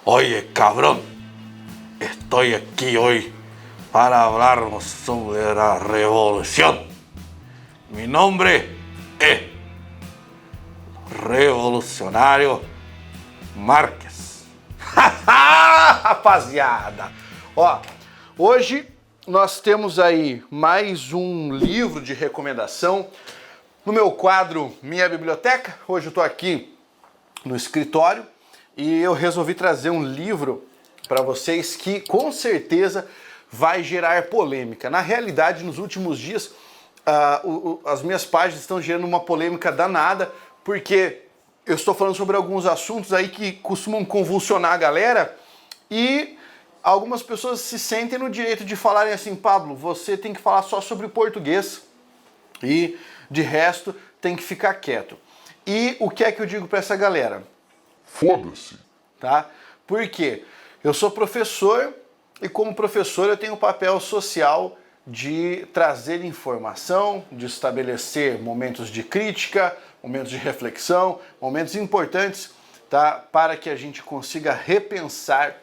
Oye, cabrón, estoy aquí hoy para hablarnos sobre la revolución. Mi nombre es Revolucionário Marques. Rapaziada, ó, hoje nós temos aí mais um livro de recomendação no meu quadro Minha Biblioteca. Hoje eu tô aqui no escritório e eu resolvi trazer um livro para vocês que com certeza vai gerar polêmica. Na realidade, nos últimos dias, as minhas páginas estão gerando uma polêmica danada, porque eu estou falando sobre alguns assuntos aí que costumam convulsionar a galera e algumas pessoas se sentem no direito de falarem assim: Pablo, você tem que falar só sobre português e de resto tem que ficar quieto. E o que é que eu digo para essa galera? Foda-se. Tá? Por quê? Eu sou professor e como professor eu tenho o papel social de trazer informação, de estabelecer momentos de crítica, momentos de reflexão, momentos importantes, tá? Para que a gente consiga repensar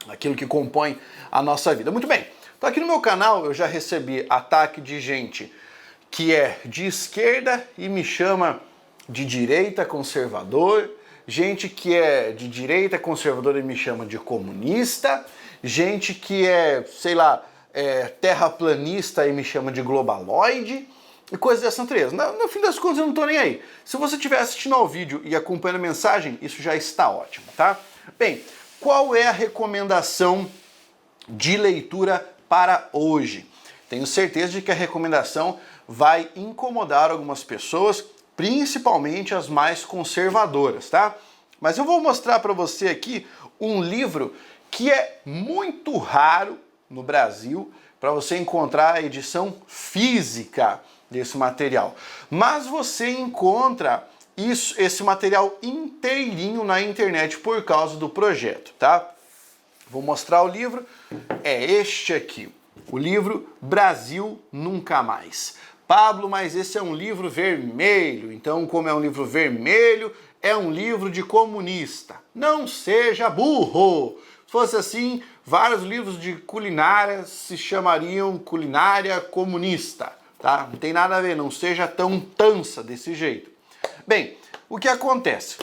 aquilo que compõe a nossa vida. Muito bem, então aqui no meu canal eu já recebi ataque de gente que é de esquerda e me chama de direita conservador, gente que é de direita conservadora e me chama de comunista, gente que é, sei lá, terraplanista e me chama de globaloide e coisas dessa natureza. No fim das contas eu não tô nem aí. Se você estiver assistindo ao vídeo e acompanhando a mensagem, isso já está ótimo, tá? Bem, qual é a recomendação de leitura para hoje? Tenho certeza de que a recomendação vai incomodar algumas pessoas, principalmente as mais conservadoras, tá? Mas eu vou mostrar para você aqui um livro que é muito raro no Brasil para você encontrar a edição física desse material. Mas você encontra esse material inteirinho na internet por causa do projeto, tá? Vou mostrar o livro, é este aqui, o livro Brasil Nunca Mais. Pablo, mas esse é um livro vermelho, então como é um livro vermelho, é um livro de comunista. Não seja burro! Se fosse assim, vários livros de culinária se chamariam culinária comunista, tá? Não tem nada a ver, não seja tão tansa desse jeito. Bem, o que acontece?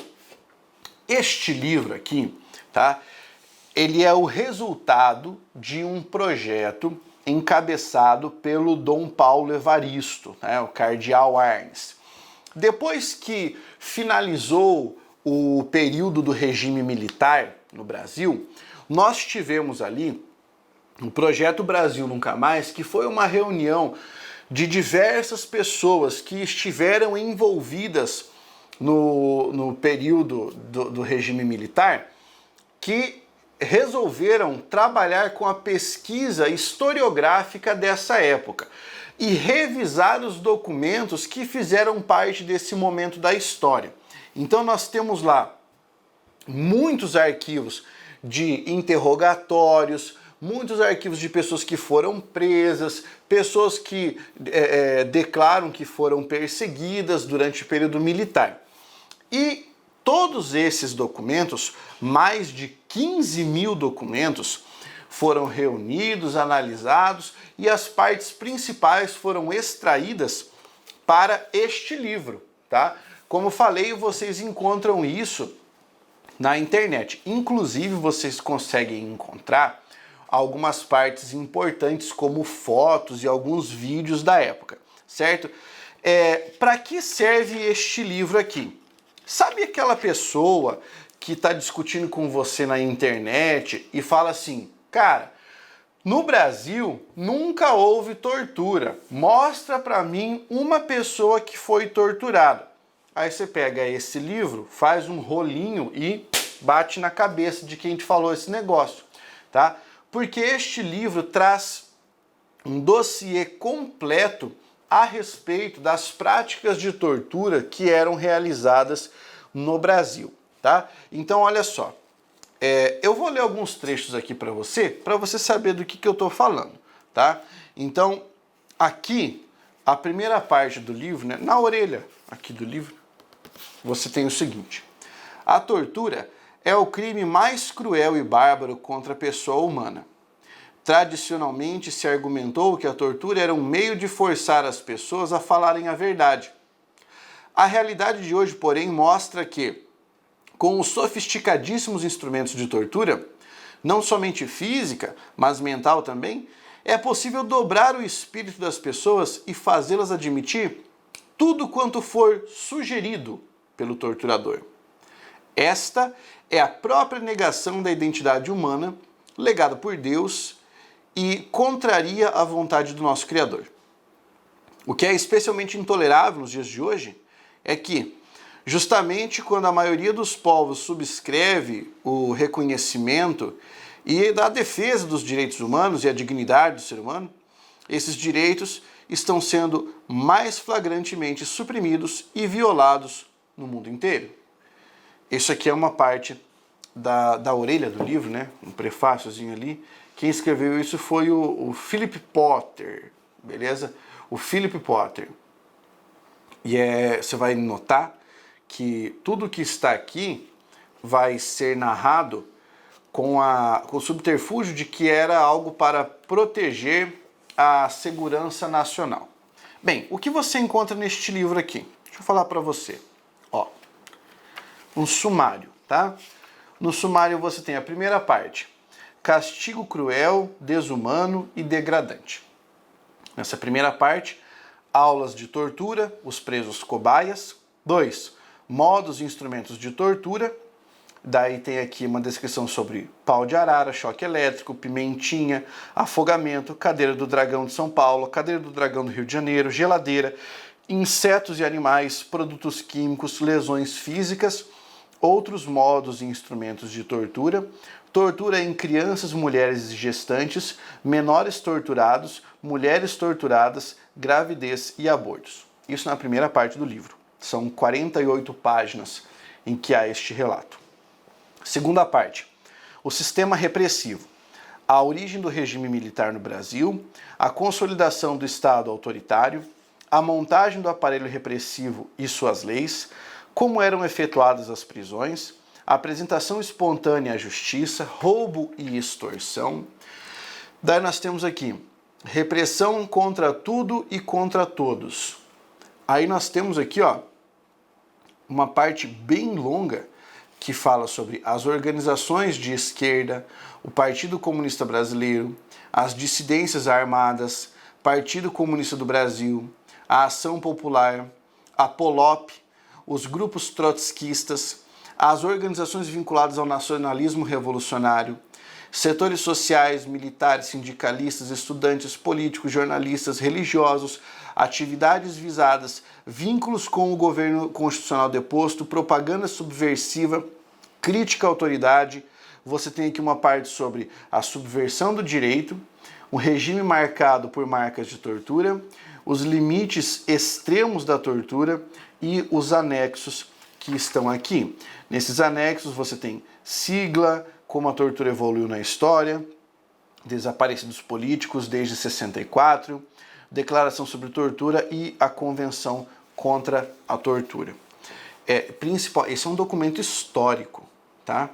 Este livro aqui, tá? Ele é o resultado de um projeto encabeçado pelo Dom Paulo Evaristo, né, o cardeal Arnes. Depois que finalizou o período do regime militar no Brasil, nós tivemos ali um projeto Brasil Nunca Mais, que foi uma reunião de diversas pessoas que estiveram envolvidas no período do regime militar, que resolveram trabalhar com a pesquisa historiográfica dessa época e revisar os documentos que fizeram parte desse momento da história. Então nós temos lá muitos arquivos de interrogatórios, muitos arquivos de pessoas que foram presas, pessoas que declaram que foram perseguidas durante o período militar. E todos esses documentos, mais de 15 mil documentos, foram reunidos, analisados e as partes principais foram extraídas para este livro, tá? Como falei, vocês encontram isso na internet. Inclusive, vocês conseguem encontrar algumas partes importantes, como fotos e alguns vídeos da época, certo? Para que serve este livro aqui? Sabe aquela pessoa que está discutindo com você na internet e fala assim: cara, no Brasil nunca houve tortura, mostra para mim uma pessoa que foi torturada. Aí você pega esse livro, faz um rolinho e bate na cabeça de quem te falou esse negócio, tá? Porque este livro traz um dossiê completo a respeito das práticas de tortura que eram realizadas no Brasil, tá? Então, olha só, eu vou ler alguns trechos aqui para você saber do que eu tô falando, tá? Então, aqui, a primeira parte do livro, né, na orelha aqui do livro, você tem o seguinte: a tortura é o crime mais cruel e bárbaro contra a pessoa humana. Tradicionalmente se argumentou que a tortura era um meio de forçar as pessoas a falarem a verdade. A realidade de hoje, porém, mostra que, com os sofisticadíssimos instrumentos de tortura, não somente física, mas mental também, é possível dobrar o espírito das pessoas e fazê-las admitir tudo quanto for sugerido pelo torturador. Esta é a própria negação da identidade humana, legada por Deus, e contraria a vontade do nosso Criador. O que é especialmente intolerável nos dias de hoje é que, justamente quando a maioria dos povos subscreve o reconhecimento e da defesa dos direitos humanos e a dignidade do ser humano, esses direitos estão sendo mais flagrantemente suprimidos e violados no mundo inteiro. Isso aqui é uma parte da orelha do livro, né? Um prefáciozinho ali. Quem escreveu isso foi o Philip Potter, beleza? O Philip Potter. E você vai notar que tudo que está aqui vai ser narrado com o subterfúgio de que era algo para proteger a segurança nacional. Bem, o que você encontra neste livro aqui? Deixa eu falar para você. Ó, um sumário, tá? No sumário você tem a primeira parte: castigo cruel, desumano e degradante. Nessa primeira parte, aulas de tortura, os presos cobaias. 2. Modos e instrumentos de tortura. Daí tem aqui uma descrição sobre pau de arara, choque elétrico, pimentinha, afogamento, cadeira do dragão de São Paulo, cadeira do dragão do Rio de Janeiro, geladeira, insetos e animais, produtos químicos, lesões físicas, outros modos e instrumentos de tortura, tortura em crianças, mulheres e gestantes, menores torturados, mulheres torturadas, gravidez e abortos. Isso na primeira parte do livro. São 48 páginas em que há este relato. Segunda parte: o sistema repressivo, a origem do regime militar no Brasil, a consolidação do Estado autoritário, a montagem do aparelho repressivo e suas leis, como eram efetuadas as prisões, a apresentação espontânea à justiça, roubo e extorsão. Daí nós temos aqui repressão contra tudo e contra todos. Aí nós temos aqui, ó, uma parte bem longa que fala sobre as organizações de esquerda, o Partido Comunista Brasileiro, as dissidências armadas, Partido Comunista do Brasil, a Ação Popular, a POLOP, os grupos trotskistas, as organizações vinculadas ao nacionalismo revolucionário, setores sociais, militares, sindicalistas, estudantes, políticos, jornalistas, religiosos, atividades visadas, vínculos com o governo constitucional deposto, propaganda subversiva, crítica à autoridade. Você tem aqui uma parte sobre a subversão do direito, um regime marcado por marcas de tortura, os limites extremos da tortura e os anexos que estão aqui. Nesses anexos você tem sigla, como a tortura evoluiu na história, desaparecidos políticos desde 64, declaração sobre tortura e a convenção contra a tortura. Esse é um documento histórico, tá?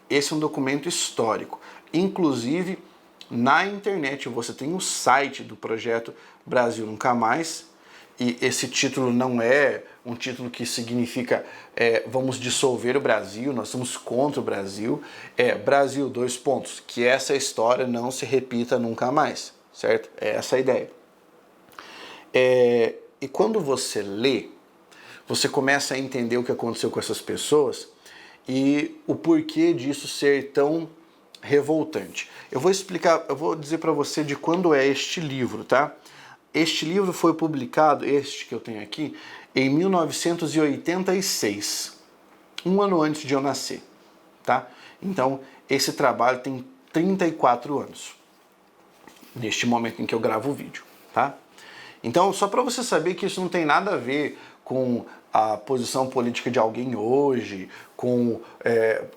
Esse é um documento histórico. Inclusive, na internet você tem o site do projeto Brasil Nunca Mais, e esse título não é um título que significa vamos dissolver o Brasil, nós somos contra o Brasil. Brasil, dois pontos, que essa história não se repita nunca mais, certo? É essa a ideia. E quando você lê, você começa a entender o que aconteceu com essas pessoas e o porquê disso ser tão revoltante. Eu vou dizer para você de quando é este livro, tá? Este livro foi publicado, este que eu tenho aqui, em 1986, um ano antes de eu nascer, tá? Então, esse trabalho tem 34 anos, neste momento em que eu gravo o vídeo, tá? Então, só para você saber que isso não tem nada a ver com a posição política de alguém hoje,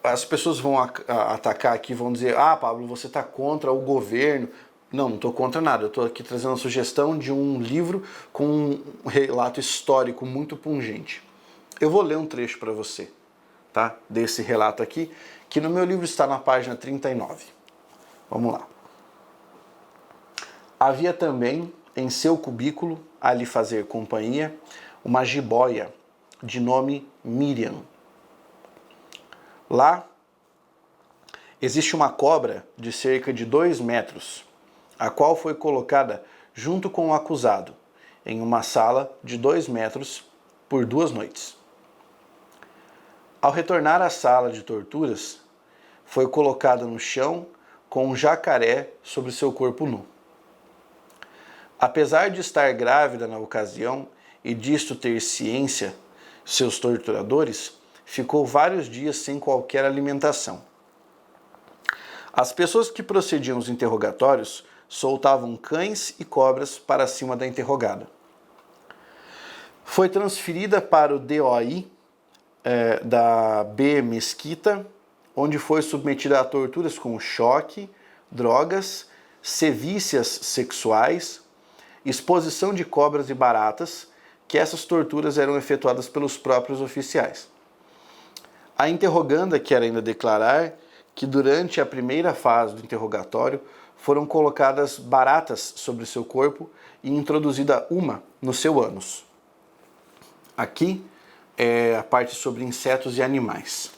as pessoas vão atacar aqui, vão dizer, Pablo, você está contra o governo. Não estou contra nada, eu estou aqui trazendo a sugestão de um livro com um relato histórico muito pungente. Eu vou ler um trecho para você, tá? Desse relato aqui, que no meu livro está na página 39. Vamos lá. Havia também em seu cubículo, a lhe fazer companhia, uma jiboia de nome Miriam. Lá existe uma cobra de cerca de 2 metros, a qual foi colocada junto com o acusado, em uma sala de 2 metros por 2 noites. Ao retornar à sala de torturas, foi colocada no chão com um jacaré sobre seu corpo nu. Apesar de estar grávida na ocasião e disto ter ciência, seus torturadores, ficou vários dias sem qualquer alimentação. As pessoas que procediam os interrogatórios soltavam cães e cobras para cima da interrogada. Foi transferida para o DOI da B Mesquita, onde foi submetida a torturas com choque, drogas, sevícias sexuais, exposição de cobras e baratas, que essas torturas eram efetuadas pelos próprios oficiais. A interroganda quer ainda declarar que durante a primeira fase do interrogatório foram colocadas baratas sobre seu corpo e introduzida uma no seu ânus. Aqui é a parte sobre insetos e animais.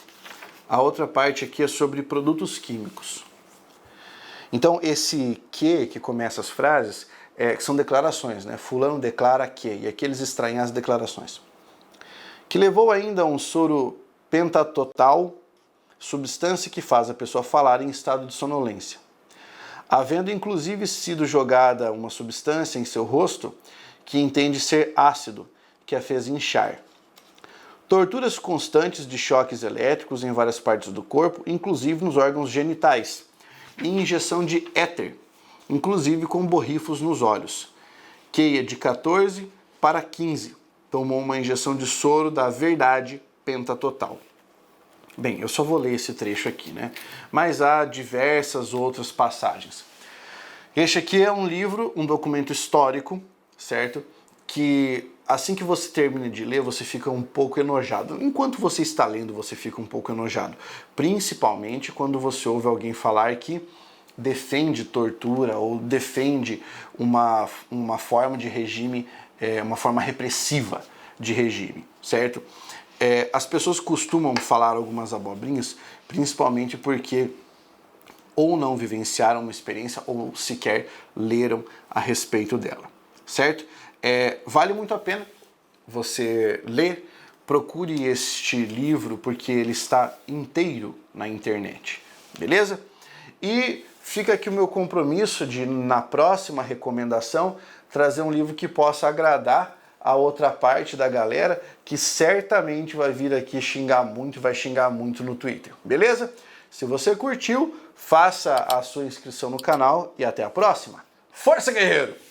A outra parte aqui é sobre produtos químicos. Então esse que começa as frases que são declarações, né? Fulano declara que, e aqui eles extraem as declarações. Que levou ainda um soro pentatotal, substância que faz a pessoa falar em estado de sonolência. Havendo inclusive sido jogada uma substância em seu rosto que entende ser ácido, que a fez inchar. Torturas constantes de choques elétricos em várias partes do corpo, inclusive nos órgãos genitais. E injeção de éter, inclusive com borrifos nos olhos. Queia de 14 para 15. Tomou uma injeção de soro da verdade pentatotal. Bem, eu só vou ler esse trecho aqui, né? Mas há diversas outras passagens. Este aqui é um livro, um documento histórico, certo? Que assim que você termina de ler, você fica um pouco enojado. Enquanto você está lendo, você fica um pouco enojado. Principalmente quando você ouve alguém falar que defende tortura ou defende uma forma de regime, uma forma repressiva de regime, certo? As pessoas costumam falar algumas abobrinhas, principalmente porque ou não vivenciaram uma experiência ou sequer leram a respeito dela, certo? Vale muito a pena você ler, procure este livro porque ele está inteiro na internet, beleza? E fica aqui o meu compromisso de, na próxima recomendação, trazer um livro que possa agradar a outra parte da galera que certamente vai vir aqui xingar muito, vai xingar muito no Twitter, beleza? Se você curtiu, faça a sua inscrição no canal e até a próxima. Força, guerreiro!